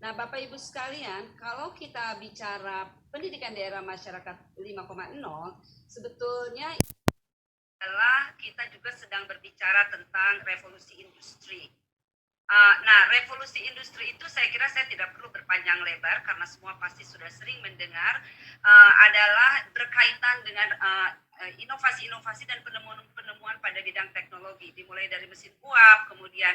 Nah, Bapak Ibu sekalian, kalau kita bicara pendidikan daerah masyarakat 5,0, sebetulnya adalah kita juga sedang berbicara tentang revolusi industri. Nah, revolusi industri itu saya kira saya tidak perlu berpanjang lebar karena semua pasti sudah sering mendengar, adalah berkaitan dengan inovasi-inovasi dan penemuan-penemuan pada bidang teknologi, dimulai dari mesin uap, kemudian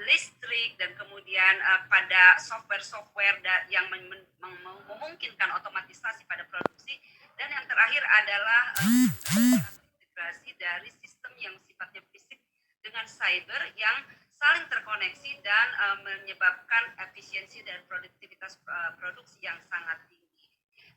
listrik, dan kemudian pada software-software yang memungkinkan otomatisasi pada produksi, dan yang terakhir adalah integrasi dari sistem yang sifatnya fisik dengan cyber yang saling terkoneksi dan menyebabkan efisiensi dan produktivitas produksi yang sangat tinggi.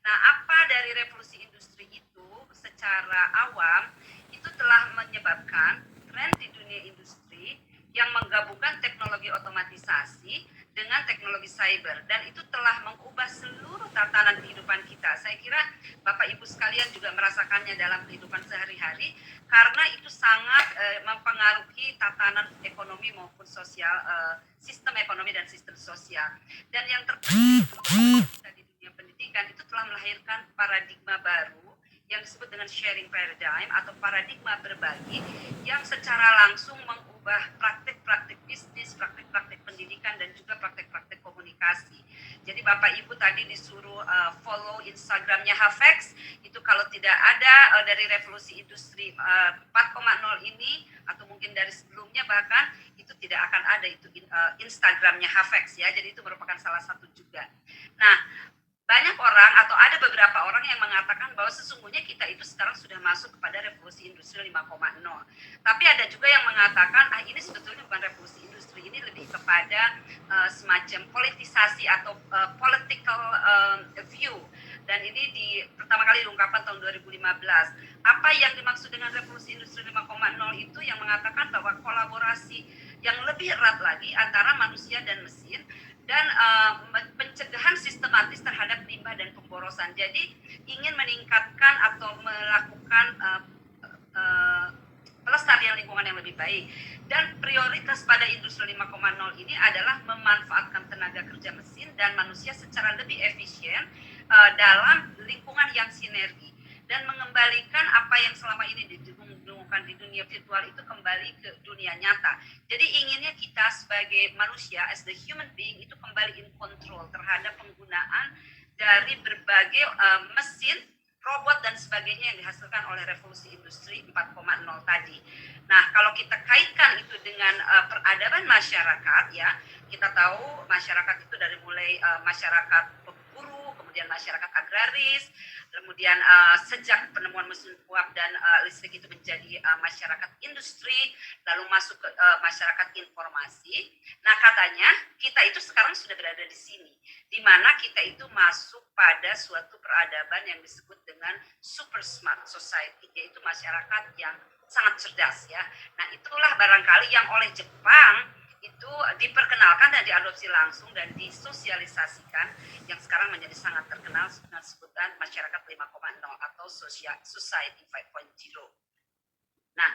Nah, apa dari revolusi industri itu secara awam itu telah menyebabkan tren di dunia industri yang menggabungkan teknologi otomatisasi dengan teknologi cyber, dan itu telah mengubah seluruh tatanan kehidupan kita. Saya kira Bapak Ibu sekalian juga merasakannya dalam kehidupan sehari-hari, karena itu sangat mempengaruhi tatanan ekonomi maupun sosial, sistem ekonomi dan sistem sosial. Dan yang terpenting di dunia pendidikan itu telah melahirkan paradigma baru yang disebut dengan sharing paradigm atau paradigma berbagi, yang secara langsung mengubah praktik-praktik bisnis, praktik-praktik pendidikan, dan juga praktik-praktik komunikasi. Jadi Bapak Ibu tadi disuruh follow Instagramnya Hafex, itu kalau tidak ada dari revolusi industri 4,0 ini, atau mungkin dari sebelumnya bahkan, itu tidak akan ada itu Instagramnya Hafex ya. Jadi itu merupakan salah satu juga. Nah, banyak orang atau ada beberapa orang yang mengatakan bahwa sesungguhnya kita itu sekarang sudah masuk kepada revolusi industri 5,0. Tapi ada juga yang mengatakan ini sebetulnya bukan revolusi industri, ini lebih kepada semacam politisasi atau political view. Dan ini pertama kali diungkapkan tahun 2015. Apa yang dimaksud dengan revolusi industri 5,0 itu yang mengatakan bahwa kolaborasi yang lebih erat lagi antara manusia dan mesin, dan pencegahan sistematis terhadap limbah dan pemborosan. Jadi ingin meningkatkan atau melakukan pelestarian lingkungan yang lebih baik. Dan prioritas pada industri 5,0 ini adalah memanfaatkan tenaga kerja mesin dan manusia secara lebih efisien dalam lingkungan yang sinergi, dan mengembalikan apa yang selama ini didengungkan di dunia virtual itu kembali ke dunia nyata. Jadi inginnya kita sebagai manusia, as the human being, itu kembali in control terhadap penggunaan dari berbagai mesin, robot, dan sebagainya yang dihasilkan oleh revolusi industri 4,0 tadi. Nah, kalau kita kaitkan itu dengan peradaban masyarakat, ya, kita tahu masyarakat itu dari mulai masyarakat pemburu, kemudian masyarakat agraris, kemudian sejak penemuan mesin uap dan listrik itu menjadi masyarakat industri, lalu masuk ke masyarakat informasi. Nah, katanya kita itu sekarang sudah berada di sini, di mana kita itu masuk pada suatu peradaban yang disebut dengan super smart society, yaitu masyarakat yang sangat cerdas ya. Nah, itulah barangkali yang oleh Jepang itu diperkenalkan dan diadopsi langsung dan disosialisasikan, yang sekarang menjadi sangat terkenal dengan sebutan masyarakat 5,0 atau society 5.0. Nah,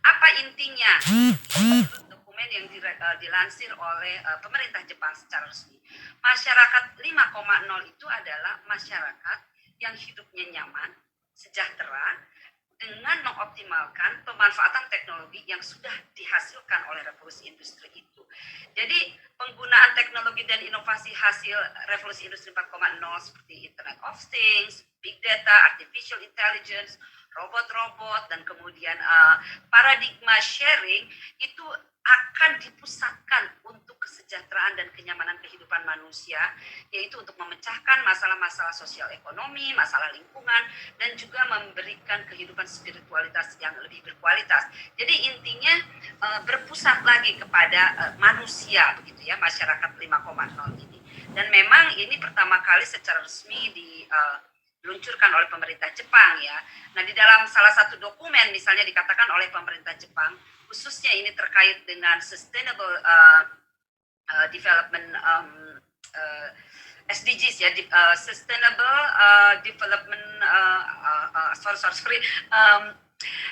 apa intinya? Menurut dokumen yang dilansir oleh pemerintah Jepang secara resmi, masyarakat 5,0 itu adalah masyarakat yang hidupnya nyaman, sejahtera, dengan mengoptimalkan pemanfaatan teknologi yang sudah dihasilkan oleh revolusi industri itu. Jadi penggunaan teknologi dan inovasi hasil revolusi industri 4,0 seperti Internet of Things, Big Data, Artificial Intelligence, robot-robot, dan kemudian paradigma sharing itu akan dipusatkan untuk kesejahteraan dan kenyamanan kehidupan manusia, yaitu untuk memecahkan masalah-masalah sosial ekonomi, masalah lingkungan, dan juga memberikan kehidupan spiritualitas yang lebih berkualitas. Jadi intinya berpusat lagi kepada manusia, begitu ya, masyarakat 5,0 ini. Dan memang ini pertama kali secara resmi diluncurkan oleh pemerintah Jepang ya. Nah, di dalam salah satu dokumen misalnya dikatakan oleh pemerintah Jepang, khususnya ini terkait dengan sustainable development SDGs ya, sustainable development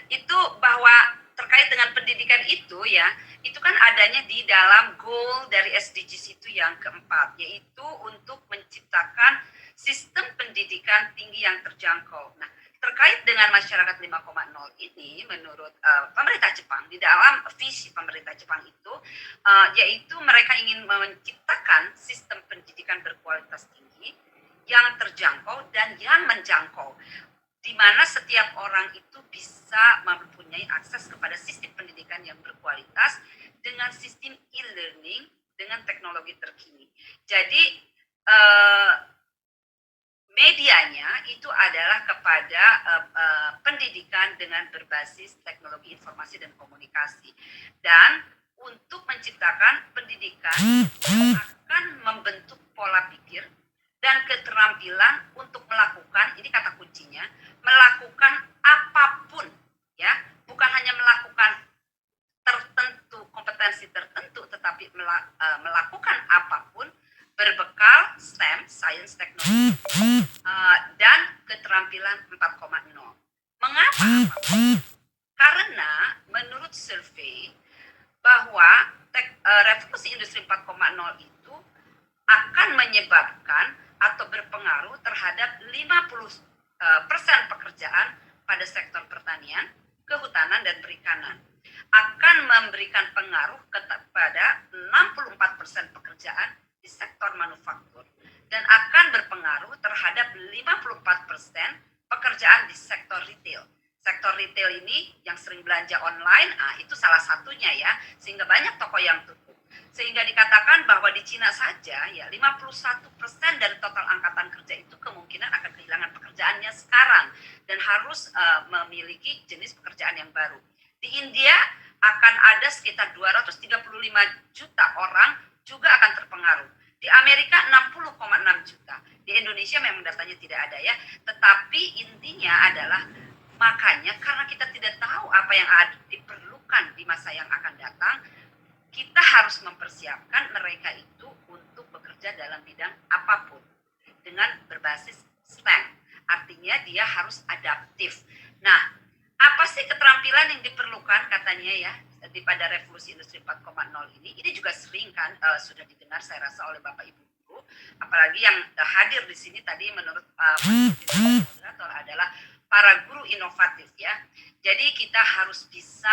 itu bahwa terkait dengan pendidikan itu ya, itu kan adanya di dalam goal dari SDGs itu yang keempat, yaitu untuk menciptakan sistem pendidikan tinggi yang terjangkau. Nah, terkait dengan masyarakat 5,0 ini, menurut pemerintah Jepang, di dalam visi pemerintah Jepang itu, yaitu mereka ingin menciptakan sistem pendidikan berkualitas tinggi, yang terjangkau dan yang menjangkau, di mana setiap orang itu bisa mempunyai akses kepada sistem pendidikan yang berkualitas dengan sistem e-learning dengan teknologi terkini. Jadi medianya itu adalah kepada pendidikan dengan berbasis teknologi informasi dan komunikasi. Dan untuk menciptakan pendidikan yang akan membentuk pola pikir dan keterampilan untuk melakukan, ini kata kuncinya, melakukan apapun, ya, bukan hanya melakukan tertentu, kompetensi tertentu, tetapi melakukan apapun berbekal STEM, Science, Technology, dan keterampilan 4,0. Mengapa? Karena menurut survei bahwa revolusi industri 4,0 itu akan menyebabkan atau berpengaruh terhadap 50% pekerjaan pada sektor pertanian, kehutanan, dan perikanan. Akan memberikan pengaruh kepada 64% pekerjaan di sektor manufaktur. Dan akan berpengaruh terhadap 54% pekerjaan di sektor retail. Sektor retail ini yang sering belanja online, itu salah satunya ya, sehingga banyak toko yang tutup. Sehingga dikatakan bahwa di Cina saja ya 51% dari total angkatan kerja itu kemungkinan akan kehilangan pekerjaannya sekarang dan harus memiliki jenis pekerjaan yang baru. Di India akan ada sekitar 235 juta orang juga akan terpengaruh. Di Amerika 60,6 juta. Di Indonesia memang datanya tidak ada ya, tetapi intinya adalah makanya karena kita tidak tahu apa yang diperlukan di masa yang akan datang, kita harus mempersiapkan mereka itu untuk bekerja dalam bidang apapun dengan berbasis STEM. Artinya dia harus adaptif. Nah, apa sih keterampilan yang diperlukan katanya ya di pada revolusi industri 4,0 ini? Ini juga sering kan sudah didengar saya rasa oleh Bapak Ibu guru, apalagi yang hadir di sini tadi menurut moderator adalah para guru inovatif ya. Jadi kita harus bisa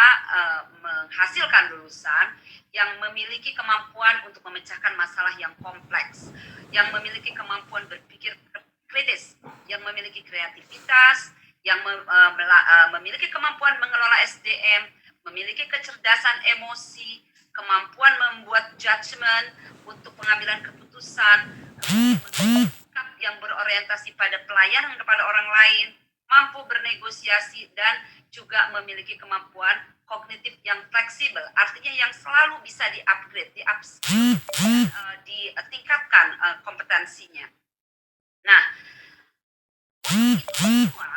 menghasilkan lulusan yang memiliki kemampuan untuk memecahkan masalah yang kompleks, yang memiliki kemampuan berpikir kritis, yang memiliki kreativitas, yang memiliki kemampuan mengelola SDM, memiliki kecerdasan emosi, kemampuan membuat judgement untuk pengambilan keputusan, yang berorientasi pada pelayanan kepada orang lain, mampu bernegosiasi, dan juga memiliki kemampuan kognitif yang fleksibel, artinya yang selalu bisa di-upgrade, ditingkatkan kompetensinya. Nah, semua,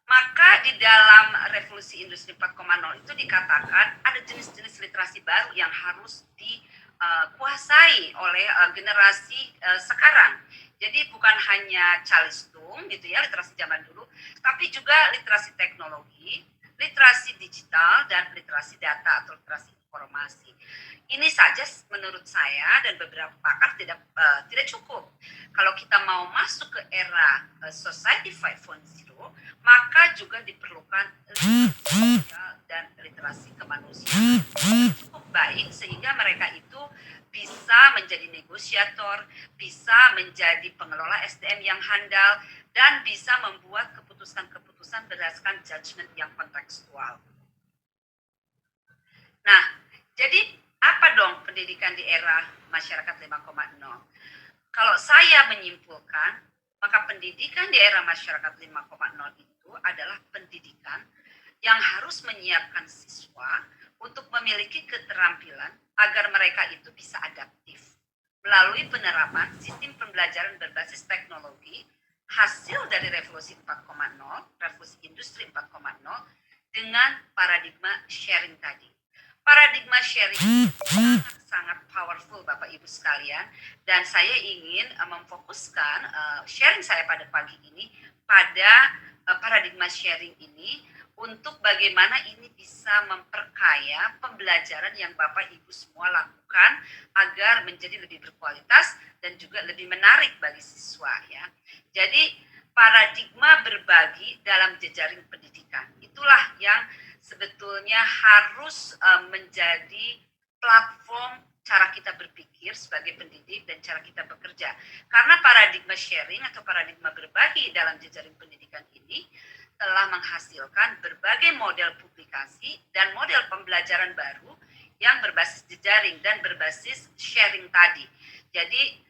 maka di dalam revolusi industri 4,0 itu dikatakan ada jenis-jenis literasi baru yang harus dikuasai oleh generasi sekarang. Jadi bukan hanya calistung gitu ya, literasi zaman dulu, tapi juga literasi teknologi, literasi digital, dan literasi data atau literasi informasi. Ini saja menurut saya dan beberapa pakar tidak cukup. Kalau kita mau masuk ke era Society 5.0, maka juga diperlukan literasi dan literasi kemanusiaan cukup baik sehingga mereka itu bisa menjadi negosiator, bisa menjadi pengelola SDM yang handal, dan bisa membuat keputusan-keputusan berdasarkan judgement yang kontekstual. Nah, jadi apa dong pendidikan di era masyarakat 5,0? Kalau saya menyimpulkan, maka pendidikan di era masyarakat 5,0 itu adalah pendidikan yang harus menyiapkan siswa untuk memiliki keterampilan agar mereka itu bisa adaptif melalui penerapan sistem pembelajaran berbasis teknologi hasil dari revolusi 4,0, revolusi industri 4,0 dengan paradigma sharing tadi. Paradigma sharing sangat powerful Bapak Ibu sekalian, dan saya ingin memfokuskan sharing saya pada pagi ini pada paradigma sharing ini untuk bagaimana ini bisa memperkaya pembelajaran yang Bapak Ibu semua lakukan agar menjadi lebih berkualitas dan juga lebih menarik bagi siswa ya. Jadi paradigma berbagi dalam jejaring pendidikan itulah yang sebetulnya harus menjadi platform cara kita berpikir sebagai pendidik dan cara kita bekerja. Karena paradigma sharing atau paradigma berbagi dalam jejaring pendidikan ini telah menghasilkan berbagai model publikasi dan model pembelajaran baru yang berbasis jejaring dan berbasis sharing tadi. Jadi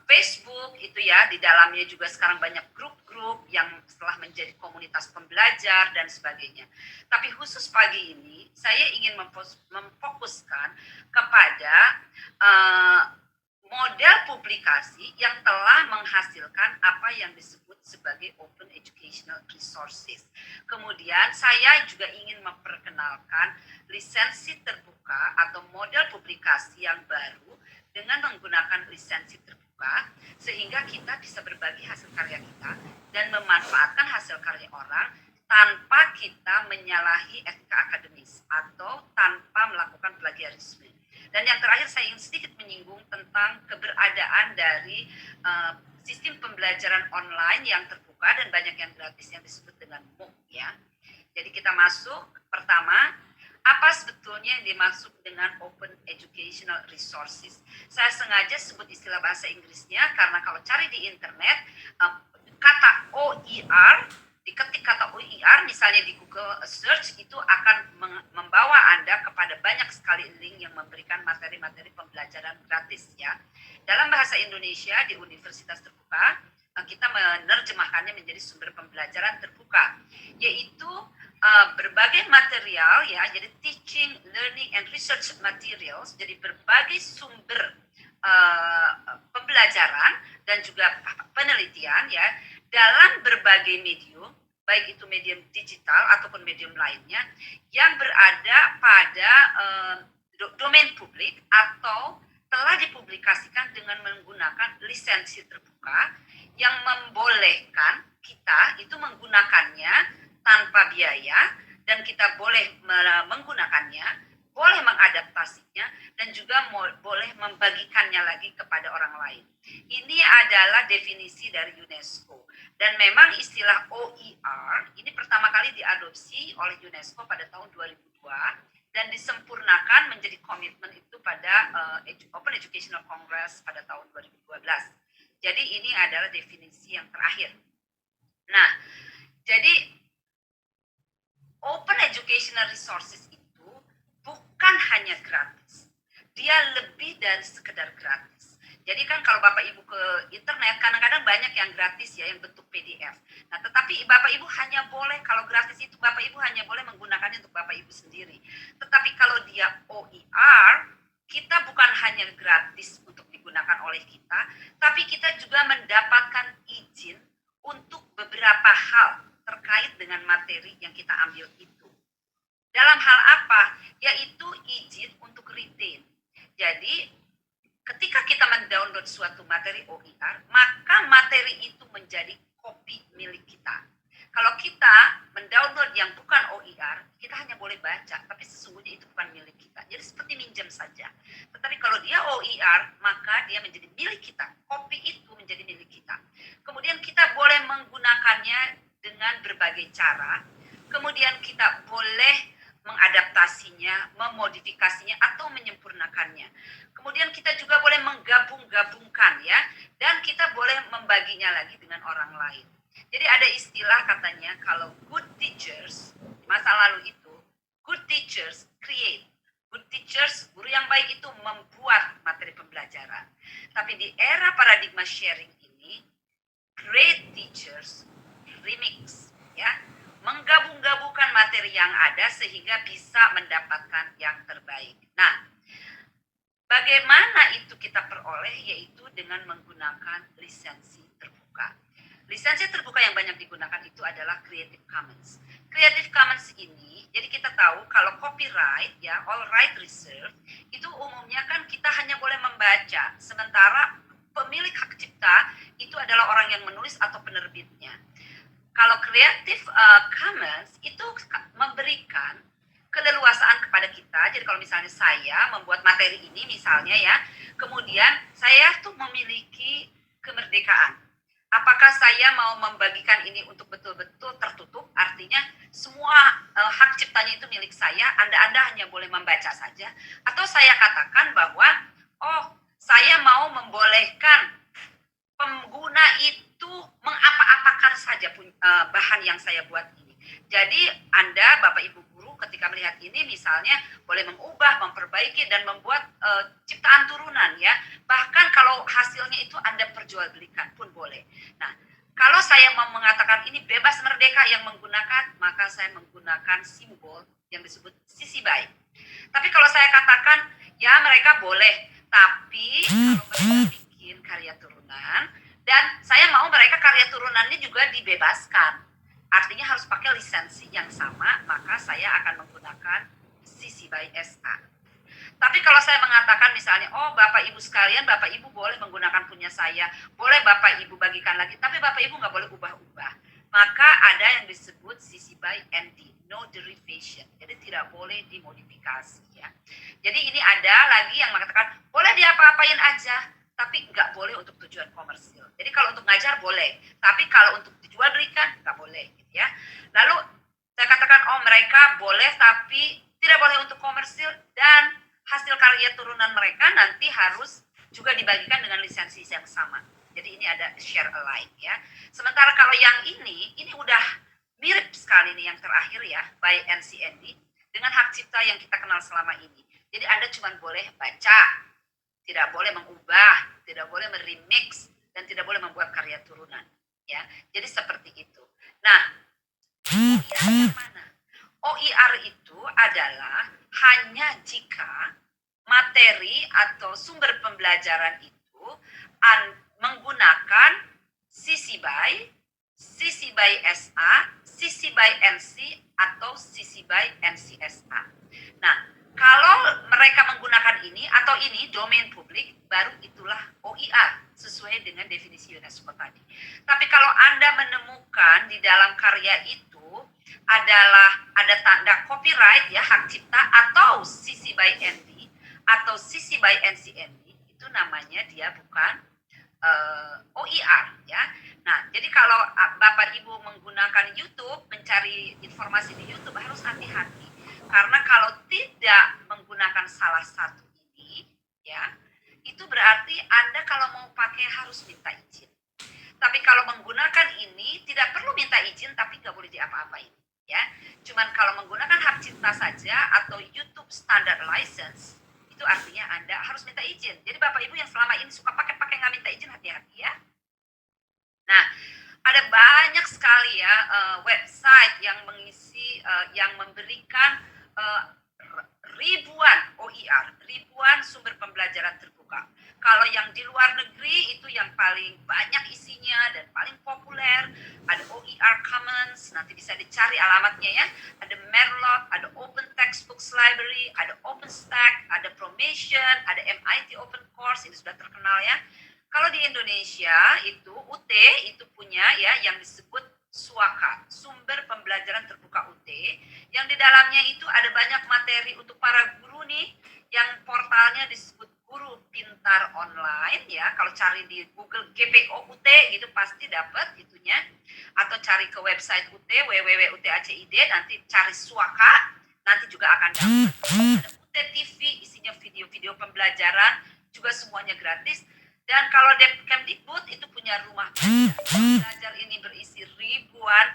Facebook itu ya, di dalamnya juga sekarang banyak grup-grup yang setelah menjadi komunitas pembelajar dan sebagainya. Tapi khusus pagi ini saya ingin memfokuskan kepada model publikasi yang telah menghasilkan apa yang disebut sebagai open educational resources. Kemudian saya juga ingin memperkenalkan lisensi terbuka atau model publikasi yang baru dengan menggunakan lisensi terbuka sehingga kita bisa berbagi hasil karya kita dan memanfaatkan hasil karya orang tanpa kita menyalahi etika akademis atau tanpa melakukan plagiarisme. Dan yang terakhir saya ingin sedikit menyinggung tentang keberadaan dari sistem pembelajaran online yang terbuka dan banyak yang gratis yang disebut dengan MOOC ya. Jadi kita masuk pertama, apa sebetulnya yang dimaksud dengan Open Educational Resources? Saya sengaja sebut istilah bahasa Inggrisnya karena kalau cari di internet kata OER, diketik kata OER misalnya di Google Search itu akan membawa Anda kepada banyak sekali link yang memberikan materi-materi pembelajaran gratis ya. Dalam bahasa Indonesia di Universitas Terbuka kita menerjemahkannya menjadi sumber pembelajaran terbuka, yaitu berbagai material ya, jadi teaching, learning and research materials, jadi berbagai sumber pembelajaran dan juga penelitian ya dalam berbagai medium, baik itu medium digital ataupun medium lainnya yang berada pada domain publik atau telah dipublikasikan dengan menggunakan lisensi terbuka yang membolehkan kita itu menggunakannya tanpa biaya dan kita boleh menggunakannya, boleh mengadaptasinya dan juga boleh membagikannya lagi kepada orang lain. Ini adalah definisi dari UNESCO dan memang istilah OER ini pertama kali diadopsi oleh UNESCO pada tahun 2002 dan disempurnakan menjadi komitmen itu pada Open Educational Congress pada tahun 2012. Jadi ini adalah definisi yang terakhir. Nah, jadi Open Educational Resources itu bukan hanya gratis. Dia lebih dari sekedar gratis. Jadi kan kalau Bapak Ibu ke internet kadang-kadang banyak yang gratis ya, yang bentuk PDF. Nah, tetapi Bapak Ibu hanya boleh, kalau gratis itu Bapak Ibu hanya boleh menggunakannya untuk Bapak Ibu sendiri. Tetapi kalau dia OER, kita bukan hanya gratis untuk digunakan oleh kita, tapi kita juga mendapatkan izin untuk beberapa hal terkait dengan materi yang kita ambil itu. Dalam hal apa? Yaitu izin untuk retain. Jadi ketika kita mendownload suatu materi OER, maka materi itu menjadi kopi milik kita. Kalau kita mendownload yang bukan OER, kita hanya boleh baca, tapi sesungguhnya itu bukan milik kita. Jadi seperti minjem saja. Tetapi kalau dia OER, maka dia menjadi milik kita. Kopi itu menjadi milik kita. Kemudian kita boleh menggunakannya dengan berbagai cara. Kemudian kita boleh mengadaptasinya, memodifikasinya, atau menyempurnakannya. Kemudian kita juga boleh menggabung-gabungkan ya, dan kita boleh membaginya lagi dengan orang lain. Jadi ada istilah katanya kalau good teachers, masa lalu itu, good teachers create. Good teachers, guru yang baik itu membuat materi pembelajaran. Tapi di era paradigma sharing ini, great teachers remix ya, menggabung-gabungkan materi yang ada sehingga bisa mendapatkan yang terbaik. Nah, bagaimana itu kita peroleh? Yaitu dengan menggunakan lisensi terbuka. Lisensi terbuka yang banyak digunakan itu adalah Creative Commons. Creative Commons ini, jadi kita tahu kalau copyright ya, all right reserved, itu umumnya kan kita hanya boleh membaca, sementara pemilik hak cipta itu adalah orang yang menulis atau penerbitnya. Kalau Creative Commons itu memberikan keleluasaan kepada kita. Jadi kalau misalnya saya membuat materi ini misalnya ya, kemudian saya tuh memiliki kemerdekaan. Apakah saya mau membagikan ini untuk betul-betul tertutup, artinya semua hak ciptanya itu milik saya, Anda hanya boleh membaca saja, atau saya katakan bahwa, oh saya mau membolehkan pengguna itu mengapa-apakan saja bahan yang saya buat ini. Jadi Anda, Bapak Ibu guru, ketika melihat ini misalnya boleh mengubah, memperbaiki, dan membuat ciptaan turunan ya. Bahkan kalau hasilnya itu Anda perjualbelikan pun boleh. Nah, kalau saya mau mengatakan ini bebas merdeka yang menggunakan, maka saya menggunakan simbol yang disebut sisi baik. Tapi kalau saya katakan, ya mereka boleh, tapi kalau mereka bikin karya turunan, dan saya mau mereka karya turunannya juga dibebaskan, artinya harus pakai lisensi yang sama, maka saya akan menggunakan CC by SA. Tapi kalau saya mengatakan misalnya, oh Bapak Ibu sekalian, Bapak Ibu boleh menggunakan punya saya, boleh Bapak Ibu bagikan lagi, tapi Bapak Ibu nggak boleh ubah-ubah. Maka ada yang disebut CC by ND, no derivation. Jadi tidak boleh dimodifikasi ya. Jadi ini ada lagi yang mengatakan, boleh diapa-apain aja, tapi nggak boleh untuk tujuan komersil. Jadi kalau untuk ngajar boleh, tapi kalau untuk dijual belikan nggak boleh gitu ya. Lalu saya katakan, oh mereka boleh tapi tidak boleh untuk komersil, dan hasil karya turunan mereka nanti harus juga dibagikan dengan lisensi yang sama. Jadi ini ada share alike ya. Sementara kalau yang ini udah mirip sekali nih yang terakhir ya, by NCND, dengan hak cipta yang kita kenal selama ini. Jadi Anda cuma boleh baca, tidak boleh mengubah, tidak boleh meremix, dan tidak boleh membuat karya turunan ya. Jadi seperti itu. Nah, OIR yang mana? OIR itu adalah hanya jika materi atau sumber pembelajaran itu menggunakan CC by SA, CC by NC, atau CC by NCSA. Nah, kalau mereka menggunakan ini atau ini domain publik, baru itulah OIR sesuai dengan definisi UNESCO tadi. Tapi kalau Anda menemukan di dalam karya itu adalah ada tanda copyright ya, hak cipta, atau CC by ND atau CC by NCND, itu namanya dia bukan OIR ya. Nah, jadi kalau Bapak Ibu menggunakan YouTube, mencari informasi di YouTube harus hati-hati. Karena kalau tidak menggunakan salah satu ini ya, itu berarti Anda kalau mau pakai harus minta izin. Tapi kalau menggunakan ini tidak perlu minta izin, tapi nggak boleh diapa-apain ya. Cuman kalau menggunakan hak cipta saja atau YouTube Standard License, itu artinya Anda harus minta izin. Jadi Bapak Ibu yang selama ini suka pakai nggak minta izin, hati-hati ya. Nah, ada banyak sekali ya website yang mengisi, yang memberikan ribuan OIR, ribuan sumber pembelajaran terbuka. Kalau yang di luar negeri itu yang paling banyak isinya dan paling populer, ada OER Commons, nanti bisa dicari alamatnya ya, ada Merlot, ada Open Textbooks Library, ada OpenStack, ada Promation, ada MIT Open Course, ini sudah terkenal ya. Kalau di Indonesia itu UT itu punya ya yang disebut Suaka, sumber pembelajaran terbuka UT, yang di dalamnya itu ada banyak materi untuk para guru nih, yang portalnya disebut Guru Pintar Online ya. Kalau cari di Google GPO UT gitu pasti dapat itunya, atau cari ke website UT www.utacid, nanti cari Suaka, nanti juga akan dapat. Ada UT TV, isinya video-video pembelajaran, juga semuanya gratis. Dan kalau Kemdikbud itu punya rumah belajar, ini berisi ribuan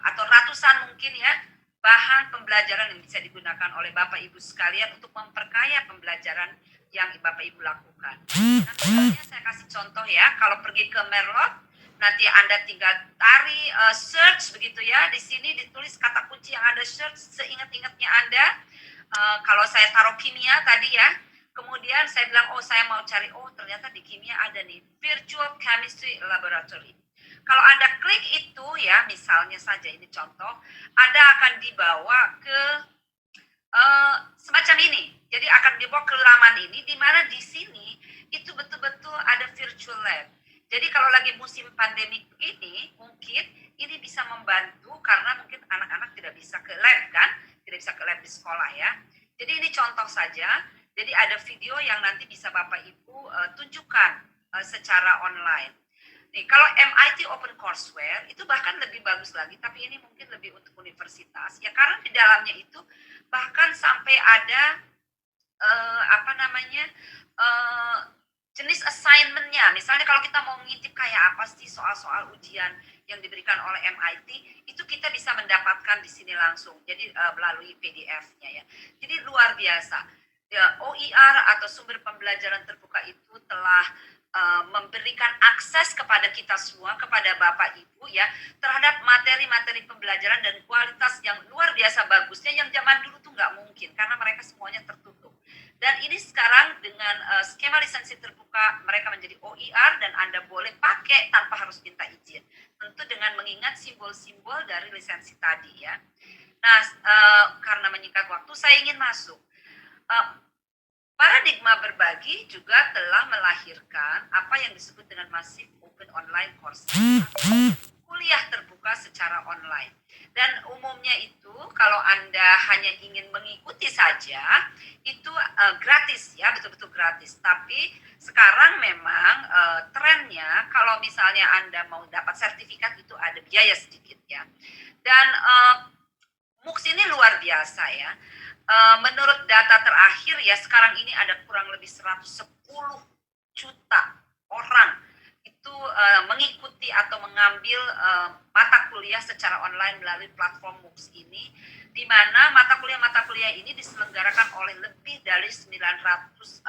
atau ratusan mungkin ya bahan pembelajaran yang bisa digunakan oleh Bapak Ibu sekalian untuk memperkaya pembelajaran yang Bapak Ibu lakukan. Nah, misalnya saya kasih contoh ya, kalau pergi ke Merlot, nanti Anda tinggal tarik search begitu ya, di sini ditulis kata kunci yang Anda search seingat-ingatnya Anda. Kalau saya taruh kimia tadi ya, kemudian saya bilang, oh saya mau cari, oh ternyata di kimia ada nih, Virtual Chemistry Laboratory. Kalau Anda klik itu ya, misalnya saja ini contoh, Anda akan dibawa ke semacam ini. Jadi akan dibawa ke laman ini, di mana di sini itu betul-betul ada virtual lab. Jadi kalau lagi musim pandemi begini, mungkin ini bisa membantu karena mungkin anak-anak tidak bisa ke lab kan, tidak bisa ke lab di sekolah ya. Jadi ini contoh saja. Jadi ada video yang nanti bisa Bapak Ibu tunjukkan secara online. Nih, kalau MIT Open Courseware itu bahkan lebih bagus lagi, tapi ini mungkin lebih untuk universitas. Ya karena di dalamnya itu bahkan sampai ada apa namanya jenis assignment-nya. Misalnya kalau kita mau ngintip kayak apa sih soal-soal ujian yang diberikan oleh MIT, itu kita bisa mendapatkan di sini langsung. Jadi melalui PDF-nya ya. Jadi luar biasa. Ya, OER atau sumber pembelajaran terbuka itu telah memberikan akses kepada kita semua, kepada Bapak Ibu ya, terhadap materi-materi pembelajaran dan kualitas yang luar biasa bagusnya yang zaman dulu tuh nggak mungkin karena mereka semuanya tertutup. Dan ini sekarang dengan skema lisensi terbuka mereka menjadi OER dan Anda boleh pakai tanpa harus minta izin. Tentu dengan mengingat simbol-simbol dari lisensi tadi ya. Nah, karena menyingkat waktu saya ingin masuk. Paradigma berbagi juga telah melahirkan apa yang disebut dengan Massive Open Online Course, kuliah terbuka secara online. Dan umumnya itu kalau Anda hanya ingin mengikuti saja, itu gratis ya, betul-betul gratis. Tapi sekarang memang trennya kalau misalnya Anda mau dapat sertifikat itu ada biaya sedikit ya. Dan MOOCs ini luar biasa ya. Menurut data terakhir ya sekarang ini ada kurang lebih 110 juta orang itu mengikuti atau mengambil mata kuliah secara online melalui platform MOOCs ini, di mana mata kuliah ini diselenggarakan oleh lebih dari 900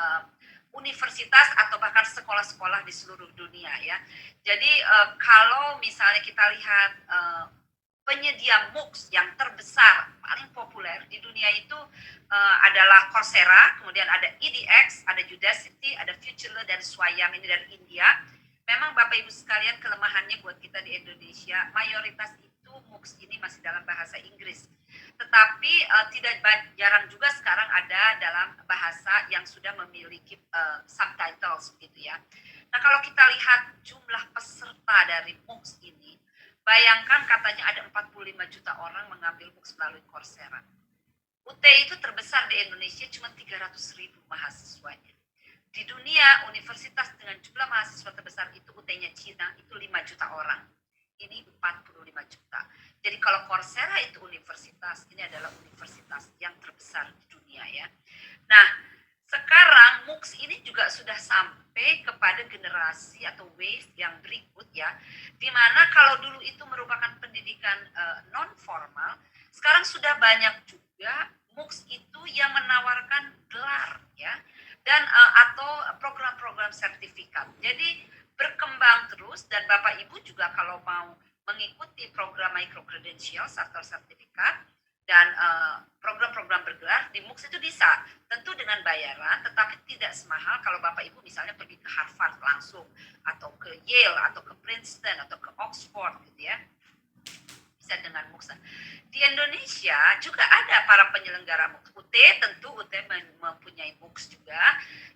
universitas atau bahkan sekolah-sekolah di seluruh dunia ya. Jadi kalau misalnya kita lihat penyedia MOOCs yang terbesar, paling populer di dunia itu adalah Coursera, kemudian ada edX, ada Udacity, ada Futurelearn dan Swayam, ini dari India. Memang Bapak Ibu sekalian kelemahannya buat kita di Indonesia, mayoritas itu MOOCs ini masih dalam bahasa Inggris. Tetapi tidak jarang juga sekarang ada dalam bahasa yang sudah memiliki subtitles gitu ya. Nah kalau kita lihat jumlah peserta dari MOOCs ini, bayangkan katanya ada 45 juta orang mengambil MOOCs melalui Coursera. UT itu terbesar di Indonesia cuma 300.000 mahasiswanya. Di dunia, universitas dengan jumlah mahasiswa terbesar itu UT-nya Cina itu 5 juta orang. Ini 45 juta. Jadi kalau Coursera itu universitas, ini adalah universitas yang terbesar di dunia ya. Nah, sekarang MOOCs ini juga sudah sampai kepada generasi atau wave yang berikut ya, dimana kalau dulu itu merupakan pendidikan non formal, sekarang sudah banyak juga MOOCs itu yang menawarkan gelar ya, dan atau program-program sertifikat. Jadi berkembang terus, dan Bapak Ibu juga kalau mau mengikuti program micro credentials atau sertifikat dan program-program bergelar di MOOCs itu bisa, tentu dengan bayaran, tetapi tidak semahal kalau Bapak Ibu misalnya pergi ke Harvard langsung, atau ke Yale, atau ke Princeton, atau ke Oxford gitu ya, bisa dengan MOOCs. Di Indonesia juga ada para penyelenggara MOOCs. UT tentu UT mempunyai MOOCs juga.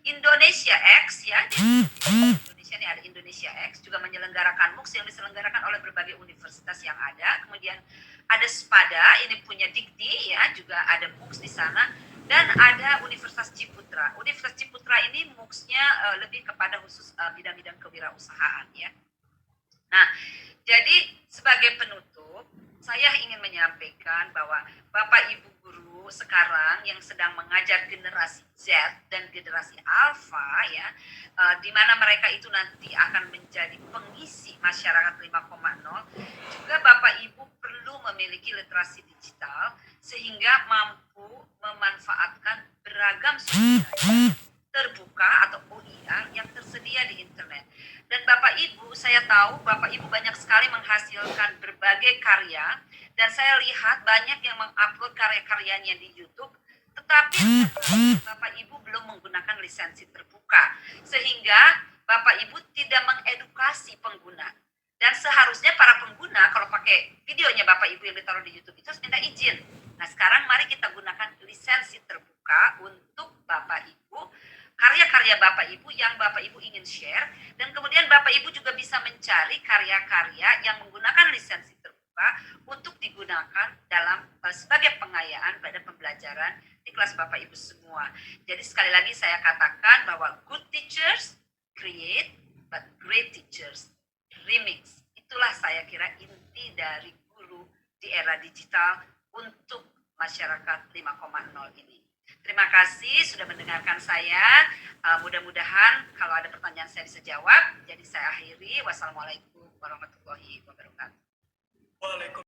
Indonesia X ya, di Indonesia ini ada Indonesia X juga menyelenggarakan MOOCs yang diselenggarakan oleh berbagai universitas yang ada. Kemudian ada SPADA, ini punya Dikti ya, juga ada MOOCs di sana. Dan ada Universitas Ciputra. Universitas Ciputra ini MOOCs-nya lebih kepada khusus bidang-bidang kewirausahaan ya. Nah, jadi sebagai penutup, saya ingin menyampaikan bahwa Bapak Ibu guru sekarang yang sedang mengajar generasi Z dan generasi Alpha ya, di mana mereka itu nanti akan menjadi pengisi masyarakat 5.0, juga Bapak Ibu perlu memiliki literasi digital sehingga mampu memanfaatkan beragam sumber terbuka atau OER yang tersedia di internet. Dan Bapak Ibu, saya tahu Bapak Ibu banyak sekali menghasilkan berbagai karya, dan saya lihat banyak yang mengupload karya-karyanya di YouTube, tetapi Bapak Ibu belum menggunakan lisensi terbuka, sehingga Bapak Ibu tidak mengedukasi pengguna. Dan seharusnya para pengguna kalau pakai videonya Bapak Ibu yang ditaruh di YouTube itu harus minta izin. Nah sekarang mari kita gunakan lisensi terbuka untuk Bapak Ibu karya-karya Bapak Ibu yang Bapak Ibu ingin share, dan kemudian Bapak Ibu juga bisa mencari karya-karya yang menggunakan lisensi terbuka untuk digunakan dalam sebagai pengayaan pada pembelajaran di kelas Bapak Ibu semua. Jadi sekali lagi saya katakan bahwa good teachers create, but great teachers remix. Itulah saya kira inti dari guru di era digital untuk masyarakat 5,0 ini. Terima kasih sudah mendengarkan saya. Mudah-mudahan kalau ada pertanyaan saya bisa jawab. Jadi saya akhiri. Wassalamualaikum warahmatullahi wabarakatuh. Waalaikumsalam.